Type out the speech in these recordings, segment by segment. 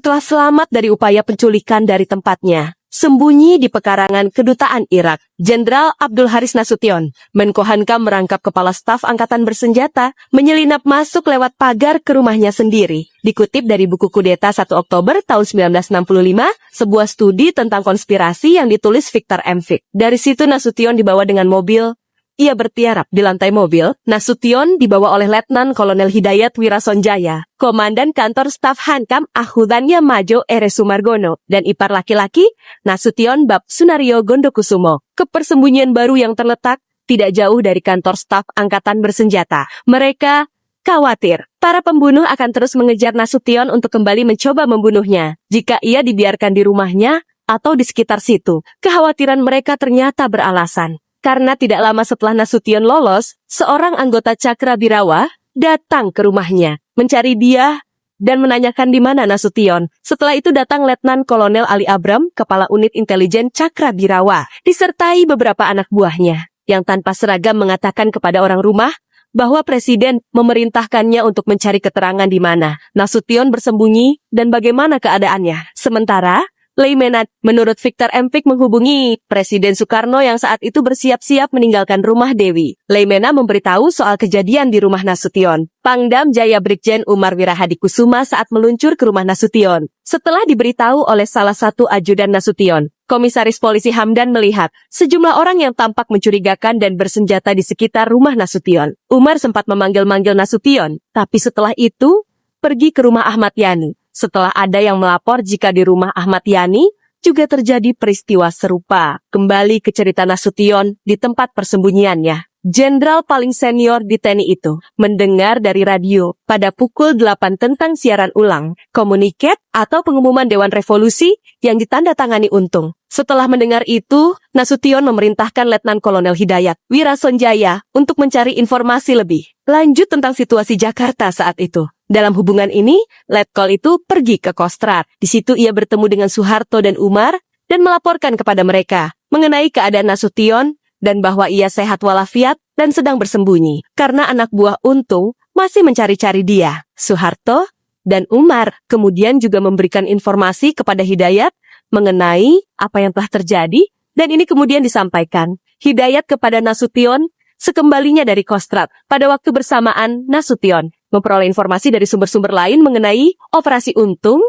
setelah selamat dari upaya penculikan dari tempatnya. Sembunyi di pekarangan kedutaan Irak, Jenderal Abdul Haris Nasution, Menko Hankam merangkap kepala staf angkatan bersenjata, menyelinap masuk lewat pagar ke rumahnya sendiri. Dikutip dari buku Kudeta 1 Oktober tahun 1965, sebuah studi tentang konspirasi yang ditulis Victor M. Fick. Dari situ Nasution dibawa dengan mobil. Ia bertiarap di lantai mobil. Nasution dibawa oleh Letnan Kolonel Hidayat Wirasonjaya, Komandan Kantor Staf Hankam Ahudanya Majo R. Sumargono, dan ipar laki-laki Nasution Bab Sunario Gondokusumo, ke persembunyian baru yang terletak tidak jauh dari kantor staf angkatan bersenjata. Mereka khawatir para pembunuh akan terus mengejar Nasution untuk kembali mencoba membunuhnya jika ia dibiarkan di rumahnya atau di sekitar situ. Kekhawatiran mereka ternyata beralasan. Karena tidak lama setelah Nasution lolos, seorang anggota Cakra Birawa datang ke rumahnya, mencari dia dan menanyakan di mana Nasution. Setelah itu datang Letnan Kolonel Ali Abram, Kepala Unit Intelijen Cakra Birawa, disertai beberapa anak buahnya, yang tanpa seragam mengatakan kepada orang rumah bahwa Presiden memerintahkannya untuk mencari keterangan di mana Nasution bersembunyi dan bagaimana keadaannya. Sementara Leimenat, menurut Victor M. Fick, menghubungi Presiden Soekarno yang saat itu bersiap-siap meninggalkan rumah Dewi. Leimena memberitahu soal kejadian di rumah Nasution. Pangdam Jaya Brigjen Umar Wirahadikusuma saat meluncur ke rumah Nasution. Setelah diberitahu oleh salah satu ajudan Nasution, Komisaris Polisi Hamdan melihat sejumlah orang yang tampak mencurigakan dan bersenjata di sekitar rumah Nasution. Umar sempat memanggil-manggil Nasution, tapi setelah itu pergi ke rumah Ahmad Yani. Setelah ada yang melapor jika di rumah Ahmad Yani juga terjadi peristiwa serupa. Kembali ke cerita Nasution di tempat persembunyiannya. Jenderal paling senior di TNI itu mendengar dari radio pada pukul 8 tentang siaran ulang, komuniket atau pengumuman Dewan Revolusi yang ditandatangani Untung. Setelah mendengar itu, Nasution memerintahkan Letnan Kolonel Hidayat Wirasonjaya untuk mencari informasi lebih lanjut tentang situasi Jakarta saat itu. Dalam hubungan ini, Letkol itu pergi ke Kostrad. Di situ ia bertemu dengan Soeharto dan Umar dan melaporkan kepada mereka mengenai keadaan Nasution dan bahwa ia sehat walafiat dan sedang bersembunyi karena anak buah Untung masih mencari-cari dia. Soeharto dan Umar kemudian juga memberikan informasi kepada Hidayat mengenai apa yang telah terjadi dan ini kemudian disampaikan Hidayat kepada Nasution sekembalinya dari Kostrad. Pada waktu bersamaan, Nasution memperoleh informasi dari sumber-sumber lain mengenai operasi Untung,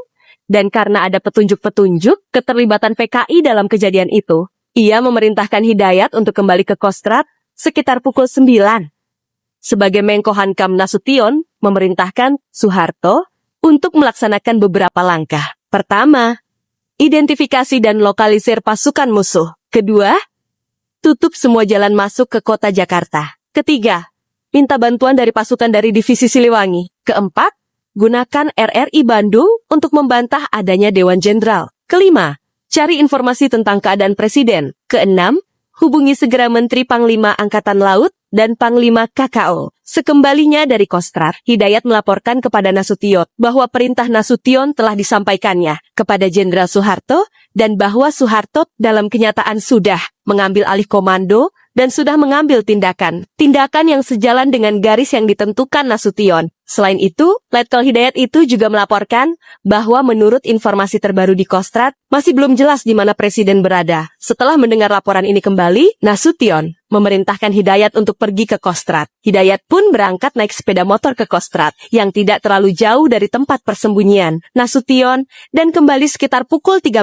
dan karena ada petunjuk-petunjuk keterlibatan PKI dalam kejadian itu, ia memerintahkan Hidayat untuk kembali ke Kostrad sekitar pukul 9. Sebagai Menko Hankam, Nasution memerintahkan Soeharto untuk melaksanakan beberapa langkah. Pertama, identifikasi dan lokalisir pasukan musuh. Kedua, tutup semua jalan masuk ke kota Jakarta. Ketiga, minta bantuan dari pasukan dari Divisi Siliwangi. Keempat, gunakan RRI Bandung untuk membantah adanya Dewan Jenderal. Kelima, cari informasi tentang keadaan Presiden. Keenam, hubungi segera Menteri Panglima Angkatan Laut dan Panglima KKO. Sekembalinya dari Kostrad, Hidayat melaporkan kepada Nasution bahwa perintah Nasution telah disampaikannya kepada Jenderal Soeharto dan bahwa Soeharto dalam kenyataan sudah mengambil alih komando dan sudah mengambil tindakan yang sejalan dengan garis yang ditentukan Nasution. Selain itu, Letkol Hidayat itu juga melaporkan bahwa menurut informasi terbaru di Kostrad, masih belum jelas di mana Presiden berada. Setelah mendengar laporan ini kembali, Nasution memerintahkan Hidayat untuk pergi ke Kostrad. Hidayat pun berangkat naik sepeda motor ke Kostrad, yang tidak terlalu jauh dari tempat persembunyian Nasution, dan kembali sekitar pukul 13.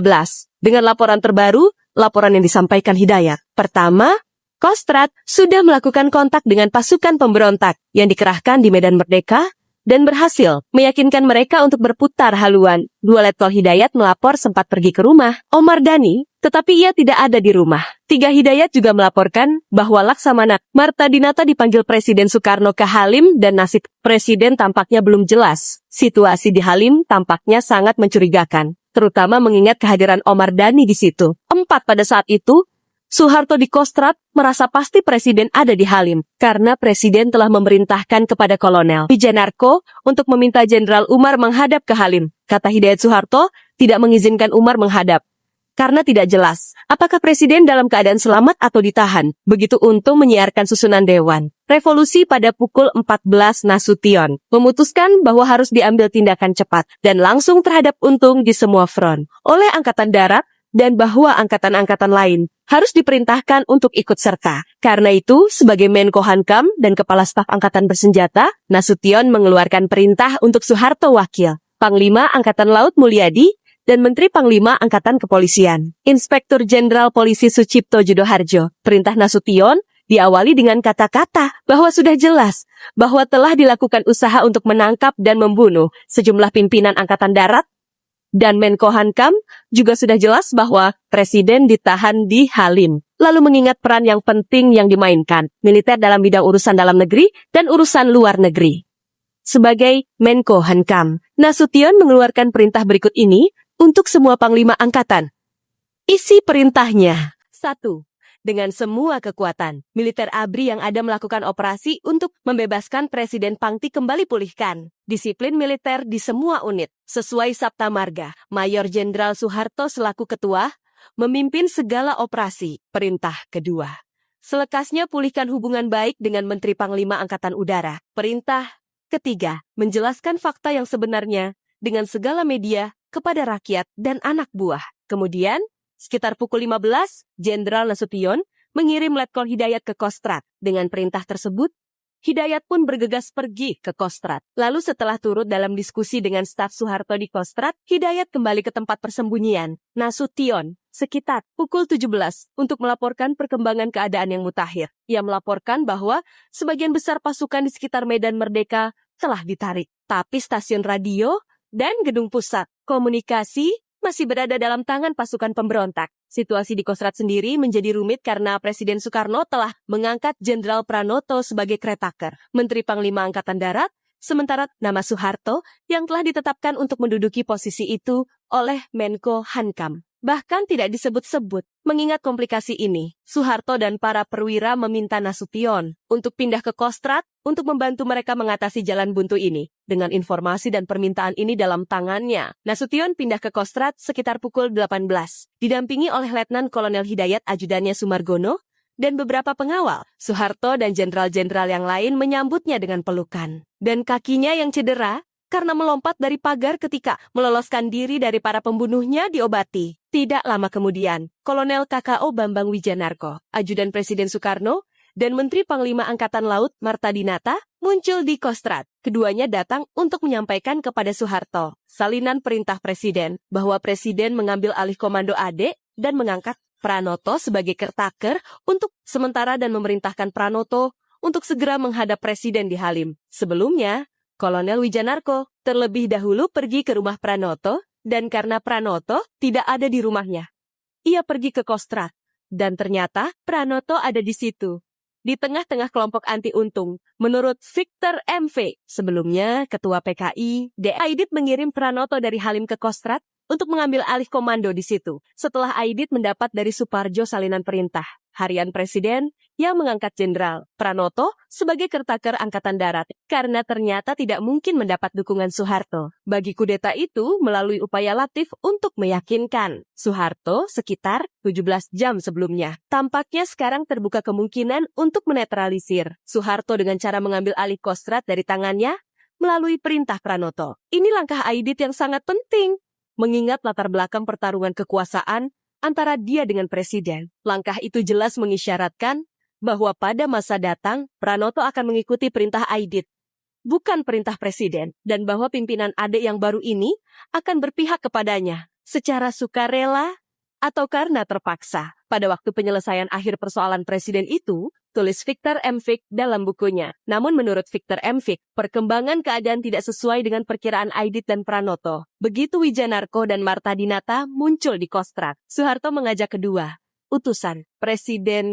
Dengan laporan terbaru, laporan yang disampaikan Hidayat. Pertama, Kostrad sudah melakukan kontak dengan pasukan pemberontak yang dikerahkan di Medan Merdeka dan berhasil meyakinkan mereka untuk berputar haluan. Dua Letkol Hidayat melapor sempat pergi ke rumah Omar Dhani, tetapi ia tidak ada di rumah. Tiga Hidayat juga melaporkan bahwa Laksamana Martadinata dipanggil Presiden Soekarno ke Halim dan nasib Presiden tampaknya belum jelas. Situasi di Halim tampaknya sangat mencurigakan, terutama mengingat kehadiran Omar Dhani di situ. Empat, pada saat itu, Soeharto di Kostrad merasa pasti Presiden ada di Halim, karena Presiden telah memerintahkan kepada Kolonel Wijanarko untuk meminta Jenderal Umar menghadap ke Halim. Kata Hidayat, Soeharto tidak mengizinkan Umar menghadap, karena tidak jelas apakah Presiden dalam keadaan selamat atau ditahan. Begitu Untung menyiarkan susunan Dewan. Revolusi pada pukul 14 Nasution memutuskan bahwa harus diambil tindakan cepat dan langsung terhadap Untung di semua front oleh Angkatan Darat dan bahwa angkatan-angkatan lain harus diperintahkan untuk ikut serta. Karena itu, sebagai Menko Hankam dan Kepala Staf Angkatan Bersenjata, Nasution mengeluarkan perintah untuk Soeharto Wakil, Panglima Angkatan Laut Mulyadi, dan Menteri Panglima Angkatan Kepolisian, Inspektur Jenderal Polisi Sucipto Judoharjo. Perintah Nasution diawali dengan kata-kata bahwa sudah jelas bahwa telah dilakukan usaha untuk menangkap dan membunuh sejumlah pimpinan Angkatan Darat, dan Menko Hankam juga sudah jelas bahwa Presiden ditahan di Halim. Lalu mengingat peran yang penting yang dimainkan militer dalam bidang urusan dalam negeri dan urusan luar negeri. Sebagai Menko Hankam, Nasution mengeluarkan perintah berikut ini untuk semua Panglima Angkatan. Isi perintahnya: 1. Dengan semua kekuatan, militer ABRI yang ada melakukan operasi untuk membebaskan Presiden Pangti kembali pulihkan disiplin militer di semua unit. Sesuai Sabta Marga, Mayor Jenderal Soeharto selaku ketua memimpin segala operasi. Perintah kedua: selekasnya pulihkan hubungan baik dengan Menteri Panglima Angkatan Udara. Perintah ketiga: menjelaskan fakta yang sebenarnya dengan segala media kepada rakyat dan anak buah. Kemudian, sekitar pukul 15, Jenderal Nasution mengirim Letkol Hidayat ke Kostrad. Dengan perintah tersebut, Hidayat pun bergegas pergi ke Kostrad. Lalu setelah turut dalam diskusi dengan staf Soeharto di Kostrad, Hidayat kembali ke tempat persembunyian Nasution sekitar pukul 17 untuk melaporkan perkembangan keadaan yang mutakhir. Ia melaporkan bahwa sebagian besar pasukan di sekitar Medan Merdeka telah ditarik. Tapi stasiun radio dan gedung pusat komunikasi masih berada dalam tangan pasukan pemberontak. Situasi di Kostrad sendiri menjadi rumit karena Presiden Soekarno telah mengangkat Jenderal Pranoto sebagai Kretaker, Menteri Panglima Angkatan Darat, sementara nama Soeharto yang telah ditetapkan untuk menduduki posisi itu oleh Menko Hankam bahkan tidak disebut-sebut. Mengingat komplikasi ini, Soeharto dan para perwira meminta Nasution untuk pindah ke Kostrad untuk membantu mereka mengatasi jalan buntu ini. Dengan informasi dan permintaan ini dalam tangannya, Nasution pindah ke Kostrad sekitar pukul 18, didampingi oleh Letnan Kolonel Hidayat ajudannya Sumargono, dan beberapa pengawal. Soeharto dan jenderal-jenderal yang lain menyambutnya dengan pelukan. Dan kakinya yang cedera karena melompat dari pagar ketika meloloskan diri dari para pembunuhnya diobati. Tidak lama kemudian, Kolonel KKO Bambang Wijanarko, ajudan Presiden Soekarno, dan Menteri Panglima Angkatan Laut Marta Dinata muncul di Kostrad. Keduanya datang untuk menyampaikan kepada Soeharto salinan perintah Presiden bahwa Presiden mengambil alih komando AD dan mengangkat Pranoto sebagai Kretaker untuk sementara dan memerintahkan Pranoto untuk segera menghadap Presiden di Halim. Sebelumnya, Kolonel Wijanarko terlebih dahulu pergi ke rumah Pranoto, dan karena Pranoto tidak ada di rumahnya, ia pergi ke Kostrad. Dan ternyata Pranoto ada di situ, di tengah-tengah kelompok anti Untung. Menurut Victor MV, sebelumnya Ketua PKI, D. Aidit mengirim Pranoto dari Halim ke Kostrad untuk mengambil alih komando di situ. Setelah Aidit mendapat dari Suparjo salinan perintah harian Presiden yang mengangkat Jenderal Pranoto sebagai Kretaker Angkatan Darat karena ternyata tidak mungkin mendapat dukungan Soeharto bagi kudeta itu melalui upaya Latif untuk meyakinkan Soeharto sekitar 17 jam sebelumnya. Tampaknya sekarang terbuka kemungkinan untuk menetralisir Soeharto dengan cara mengambil alih Kostrad dari tangannya melalui perintah Pranoto. Ini langkah Aidit yang sangat penting, mengingat latar belakang pertarungan kekuasaan antara dia dengan Presiden. Langkah itu jelas mengisyaratkan bahwa pada masa datang, Pranoto akan mengikuti perintah Aidit, bukan perintah Presiden, dan bahwa pimpinan AD yang baru ini akan berpihak kepadanya secara sukarela atau karena terpaksa. Pada waktu penyelesaian akhir persoalan Presiden itu, tulis Victor M. Vick dalam bukunya. Namun menurut Victor M. Vick, perkembangan keadaan tidak sesuai dengan perkiraan Aidit dan Pranoto. Begitu Wijanarko dan Marta Dinata muncul di Kostrad, Soeharto mengajak kedua utusan Presiden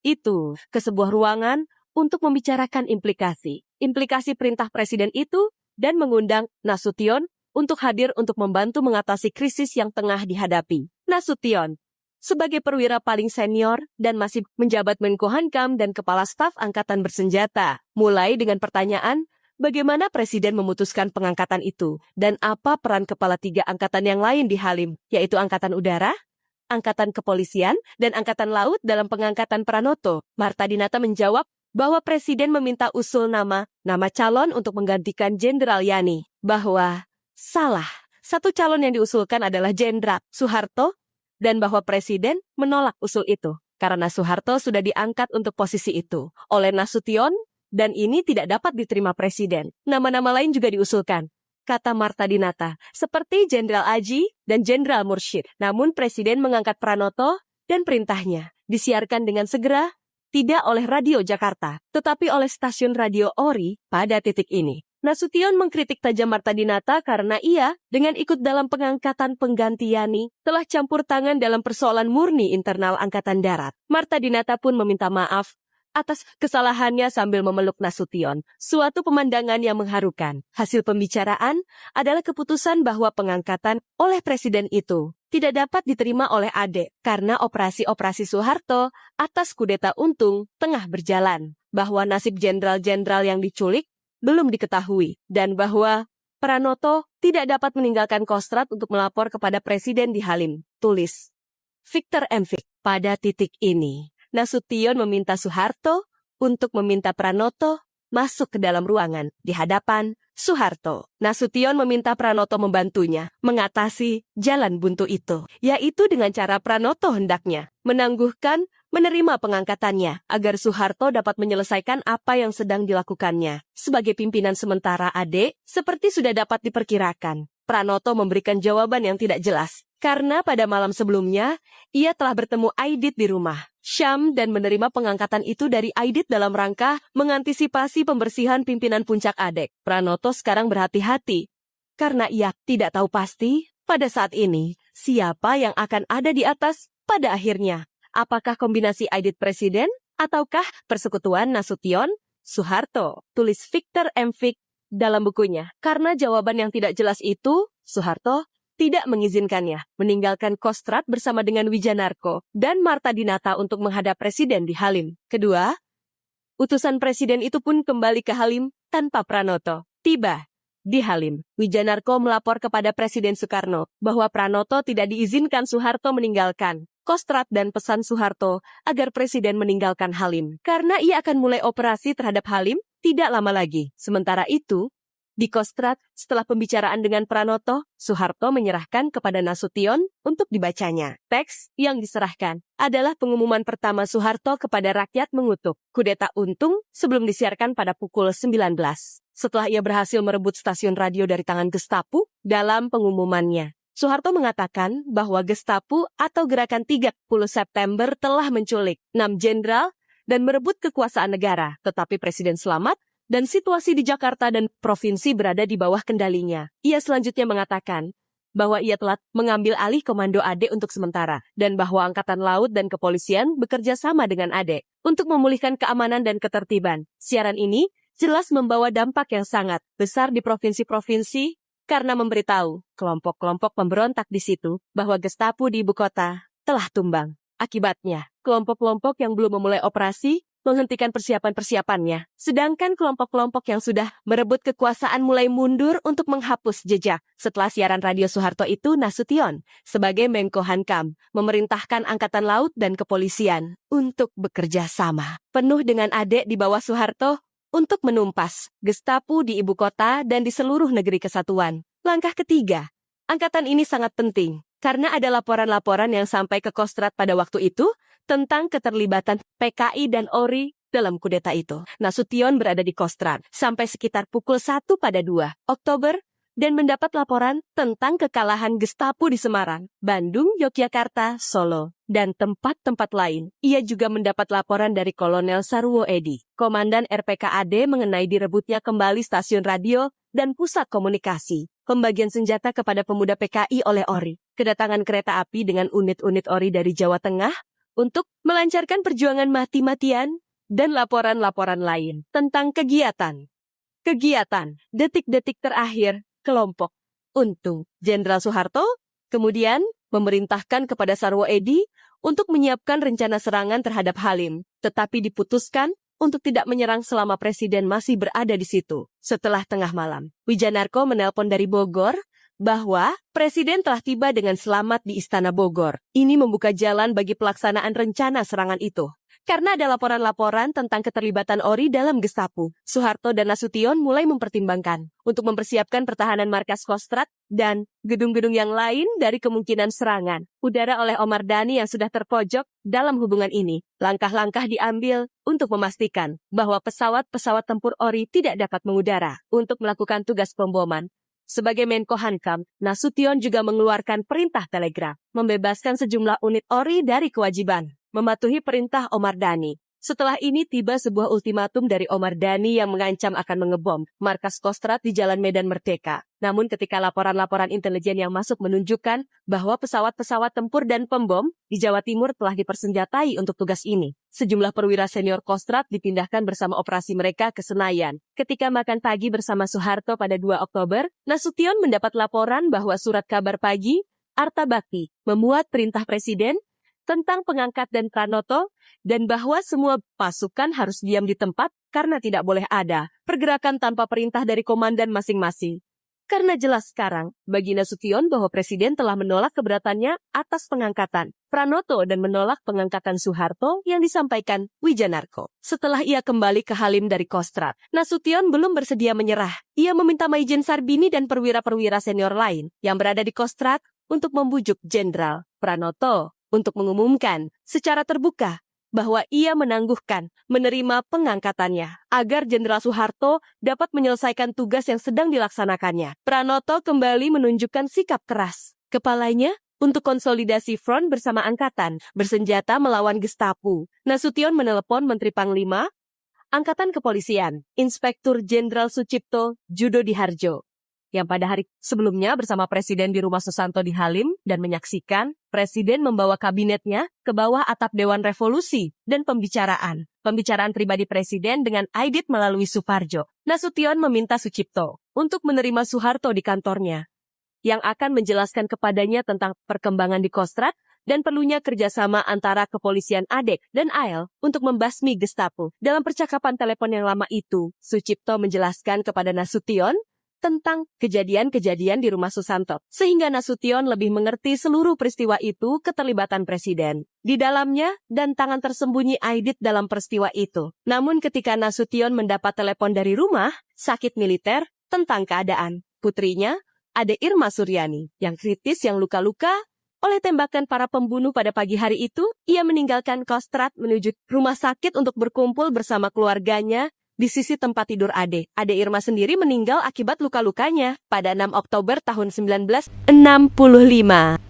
itu ke sebuah ruangan untuk membicarakan implikasi perintah Presiden itu dan mengundang Nasution untuk hadir untuk membantu mengatasi krisis yang tengah dihadapi. Nasution, sebagai perwira paling senior dan masih menjabat Menko Hankam dan Kepala Staf Angkatan Bersenjata, mulai dengan pertanyaan, bagaimana Presiden memutuskan pengangkatan itu, dan apa peran Kepala 3 angkatan yang lain di Halim, yaitu Angkatan Udara, Angkatan Kepolisian, dan Angkatan Laut dalam pengangkatan Pranoto. Marta Dinata menjawab bahwa Presiden meminta usul nama calon untuk menggantikan Jenderal Yani, bahwa salah. Satu calon yang diusulkan adalah Jenderal Soeharto, dan bahwa Presiden menolak usul itu, karena Soeharto sudah diangkat untuk posisi itu oleh Nasution, dan ini tidak dapat diterima Presiden. Nama-nama lain juga diusulkan, kata Marta Dinata, seperti Jenderal Aji dan Jenderal Mursyid. Namun Presiden mengangkat Pranoto dan perintahnya disiarkan dengan segera, tidak oleh Radio Jakarta, tetapi oleh stasiun radio Ori pada titik ini. Nasution mengkritik tajam Marta Dinata karena ia, dengan ikut dalam pengangkatan pengganti Yani, telah campur tangan dalam persoalan murni internal Angkatan Darat. Marta Dinata pun meminta maaf atas kesalahannya sambil memeluk Nasution, suatu pemandangan yang mengharukan. Hasil pembicaraan adalah keputusan bahwa pengangkatan oleh Presiden itu tidak dapat diterima oleh Ade karena operasi-operasi Soeharto atas kudeta Untung tengah berjalan, bahwa nasib jenderal-jenderal yang diculik belum diketahui, dan bahwa Pranoto tidak dapat meninggalkan Kostrad untuk melapor kepada Presiden di Halim, tulis Victor M. Vick. Pada titik ini, Nasution meminta Soeharto untuk meminta Pranoto masuk ke dalam ruangan di hadapan Soeharto. Nasution meminta Pranoto membantunya mengatasi jalan buntu itu, yaitu dengan cara Pranoto hendaknya menangguhkan menerima pengangkatannya agar Soeharto dapat menyelesaikan apa yang sedang dilakukannya. Sebagai pimpinan sementara AD, seperti sudah dapat diperkirakan, Pranoto memberikan jawaban yang tidak jelas, karena pada malam sebelumnya, ia telah bertemu Aidit di rumah Syam dan menerima pengangkatan itu dari Aidit dalam rangka mengantisipasi pembersihan pimpinan puncak ADEK. Pranoto sekarang berhati-hati, karena ia tidak tahu pasti pada saat ini siapa yang akan ada di atas pada akhirnya. Apakah kombinasi Aidit Presiden, ataukah persekutuan Nasution, Soeharto, tulis Victor M. Vick dalam bukunya. Karena jawaban yang tidak jelas itu, Soeharto tidak mengizinkannya meninggalkan Kostrad bersama dengan Wijanarko dan Marta Dinata untuk menghadap Presiden di Halim. Kedua, utusan Presiden itu pun kembali ke Halim tanpa Pranoto. Tiba di Halim, Wijanarko melapor kepada Presiden Soekarno bahwa Pranoto tidak diizinkan Soeharto meninggalkan Kostrad dan pesan Soeharto agar Presiden meninggalkan Halim karena ia akan mulai operasi terhadap Halim tidak lama lagi. Sementara itu, di Kostrad, setelah pembicaraan dengan Pranoto, Soeharto menyerahkan kepada Nasution untuk dibacanya. Teks yang diserahkan adalah pengumuman pertama Soeharto kepada rakyat mengutuk kudeta Untung sebelum disiarkan pada pukul 19. Setelah ia berhasil merebut stasiun radio dari tangan Gestapo, dalam pengumumannya, Soeharto mengatakan bahwa Gestapo atau Gerakan 30 September telah menculik 6 jenderal dan merebut kekuasaan negara, tetapi Presiden selamat dan situasi di Jakarta dan provinsi berada di bawah kendalinya. Ia selanjutnya mengatakan bahwa ia telah mengambil alih komando AD untuk sementara, dan bahwa Angkatan Laut dan Kepolisian bekerja sama dengan AD untuk memulihkan keamanan dan ketertiban. Siaran ini jelas membawa dampak yang sangat besar di provinsi-provinsi, karena memberitahu kelompok-kelompok pemberontak di situ bahwa Gestapo di ibu kota telah tumbang. Akibatnya, kelompok-kelompok yang belum memulai operasi menghentikan persiapan-persiapannya, sedangkan kelompok-kelompok yang sudah merebut kekuasaan mulai mundur untuk menghapus jejak. Setelah siaran radio Soeharto itu, Nasution sebagai Menko Hankam memerintahkan Angkatan Laut dan Kepolisian untuk bekerja sama penuh dengan AD di bawah Soeharto untuk menumpas Gestapo di ibu kota dan di seluruh negeri kesatuan. Langkah ketiga, angkatan ini sangat penting karena ada laporan-laporan yang sampai ke Kostrad pada waktu itu tentang keterlibatan PKI dan ORI dalam kudeta itu. Nasution berada di Kostrad sampai sekitar pukul 1 pada 2 Oktober dan mendapat laporan tentang kekalahan Gestapo di Semarang, Bandung, Yogyakarta, Solo, dan tempat-tempat lain. Ia juga mendapat laporan dari Kolonel Sarwo Edi, Komandan RPKAD mengenai direbutnya kembali stasiun radio dan pusat komunikasi, pembagian senjata kepada pemuda PKI oleh ORI, kedatangan kereta api dengan unit-unit ORI dari Jawa Tengah untuk melancarkan perjuangan mati-matian, dan laporan-laporan lain tentang kegiatan detik-detik terakhir kelompok Untung. Jenderal Soeharto kemudian memerintahkan kepada Sarwo Edi untuk menyiapkan rencana serangan terhadap Halim, tetapi diputuskan untuk tidak menyerang selama Presiden masih berada di situ. Setelah tengah malam, Wijanarko menelpon dari Bogor bahwa Presiden telah tiba dengan selamat di Istana Bogor. Ini membuka jalan bagi pelaksanaan rencana serangan itu. Karena ada laporan-laporan tentang keterlibatan Ori dalam Gestapo, Soeharto dan Nasution mulai mempertimbangkan untuk mempersiapkan pertahanan markas Kostrad dan gedung-gedung yang lain dari kemungkinan serangan udara oleh Omar Dhani yang sudah terpojok dalam hubungan ini. Langkah-langkah diambil untuk memastikan bahwa pesawat-pesawat tempur Ori tidak dapat mengudara untuk melakukan tugas pemboman. Sebagai Menko Hankam, Nasution juga mengeluarkan perintah telegraf, membebaskan sejumlah unit Ori dari kewajiban mematuhi perintah Omar Dhani. Setelah ini tiba sebuah ultimatum dari Omar Dhani yang mengancam akan mengebom markas Kostrad di Jalan Medan Merdeka. Namun ketika laporan-laporan intelijen yang masuk menunjukkan bahwa pesawat-pesawat tempur dan pembom di Jawa Timur telah dipersenjatai untuk tugas ini, sejumlah perwira senior Kostrad dipindahkan bersama operasi mereka ke Senayan. Ketika makan pagi bersama Soeharto pada 2 Oktober, Nasution mendapat laporan bahwa surat kabar pagi Arta Bakti memuat perintah Presiden tentang pengangkat dan Pranoto, dan bahwa semua pasukan harus diam di tempat karena tidak boleh ada pergerakan tanpa perintah dari komandan masing-masing. Karena jelas sekarang bagi Nasution bahwa Presiden telah menolak keberatannya atas pengangkatan Pranoto dan menolak pengangkatan Soeharto yang disampaikan Wijanarko. Setelah ia kembali ke Halim dari Kostrad, Nasution belum bersedia menyerah. Ia meminta Maijen Sarbini dan perwira-perwira senior lain yang berada di Kostrad untuk membujuk Jenderal Pranoto untuk mengumumkan secara terbuka bahwa ia menangguhkan menerima pengangkatannya agar Jenderal Soeharto dapat menyelesaikan tugas yang sedang dilaksanakannya. Pranoto kembali menunjukkan sikap keras kepalanya untuk konsolidasi front bersama angkatan bersenjata melawan Gestapo. Nasution menelepon Menteri Panglima Angkatan Kepolisian, Inspektur Jenderal Sucipto Judodiharjo, yang pada hari sebelumnya bersama Presiden di rumah Susanto di Halim dan menyaksikan Presiden membawa kabinetnya ke bawah atap Dewan Revolusi dan pembicaraan pribadi Presiden dengan Aidit melalui Suparjo. Nasution meminta Sucipto untuk menerima Soeharto di kantornya yang akan menjelaskan kepadanya tentang perkembangan di Kostrad dan perlunya kerjasama antara Kepolisian ADEK dan AL untuk membasmi Gestapo. Dalam percakapan telepon yang lama itu, Sucipto menjelaskan kepada Nasution tentang kejadian-kejadian di rumah Susanto, sehingga Nasution lebih mengerti seluruh peristiwa itu keterlibatan Presiden di dalamnya dan tangan tersembunyi Aidit dalam peristiwa itu. Namun ketika Nasution mendapat telepon dari rumah sakit militer tentang keadaan putrinya, Ade Irma Suryani, yang kritis yang luka-luka oleh tembakan para pembunuh pada pagi hari itu, ia meninggalkan Kostrad menuju rumah sakit untuk berkumpul bersama keluarganya di sisi tempat tidur Ade. Ade Irma sendiri meninggal akibat luka-lukanya pada 6 Oktober tahun 1965.